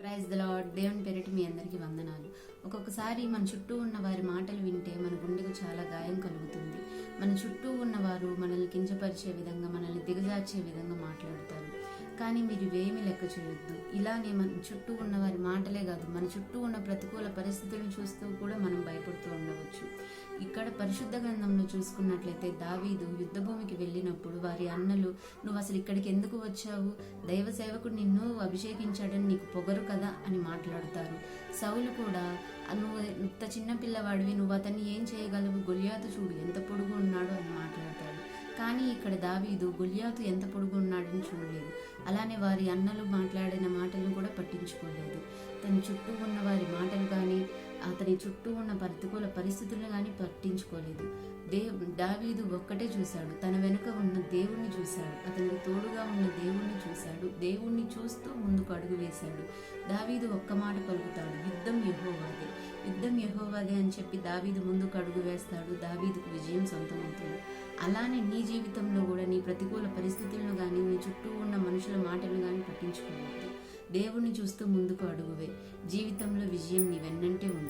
Praise the lord. దేవుని పేరిట మీ అందరికీ వందనాలు. ఒక్కొక్కసారి మన చుట్టూ ఉన్న వారి మాటలు వింటే మన గుండెకు చాలా గాయం కలుగుతుంది. మన చుట్టూ ఉన్నవారు మనల్ని కించపరిచే విధంగా, మనల్ని దిగజార్చే విధంగా మాట్లాడతారు. కానీ మీరు ఇవేమీ లెక్క చేయొద్దు. ఇలానే మన చుట్టూ ఉన్న వారి మాటలే కాదు, మన చుట్టూ ఉన్న ప్రతికూల పరిస్థితులను చూస్తూ కూడా మనం భయపడుతూ ఉండవచ్చు. ఇక్కడ పరిశుద్ధ గ్రంథంలో చూసుకున్నట్లయితే దావీదు యుద్ధభూమికి వెళ్ళినప్పుడు వారి అన్నలు, నువ్వు అసలు ఇక్కడికి ఎందుకు వచ్చావు, దైవ సేవకుడు నిన్ను అభిషేకించాడని నీకు పొగరు కదా అని మాట్లాడతారు. సౌలు కూడా, నువ్వు ఇంత చిన్న పిల్లవాడివి, నువ్వు అతన్ని ఏం చేయగలవు, గొలియాతు చూడు ఎంత పొడుగు ఉన్నాడు అని మాట్లాడతాడు. కానీ ఇక్కడ దావీదు గొలియాతు ఎంత పొడుగు ఉన్నాడని చూడలేదు. అలానే వారి అన్నలు మాట్లాడిన మాటలను కూడా పట్టించుకోలేదు. తన చుట్టూ ఉన్న వారి మాటలు కానీ, అతని చుట్టూ ఉన్న ప్రతికూల పరిస్థితులను కానీ పట్టించుకోలేదు. దావీదు ఒక్కటే చూశాడు, తన వెనుక ఉన్న దేవుణ్ణి చూశాడు, అతనికి తోడుగా ఉన్న దేవుణ్ణి చూశాడు. దేవుణ్ణి చూస్తూ ముందుకు అడుగు వేశాడు. దావీదు ఒక్క మాట పలుకుతాడు, యుద్ధం యెహోవాదే, యుద్ధం యెహోవాదే అని చెప్పి దావీదు ముందుకు అడుగు వేస్తాడు. దావీదుకు విజయం సొంతమవుతుంది. అలానే నీ జీవితంలో కూడా నీ ప్రతికూల పరిస్థితులను కానీ, నీ చుట్టూ ఉన్న మనుషుల మాటలను కానీ పట్టించుకోవద్దు. దేవుణ్ణి చూస్తూ ముందుకు అడుగువే. జీవితంలో విజయం నీ వెన్నంటే ఉంది.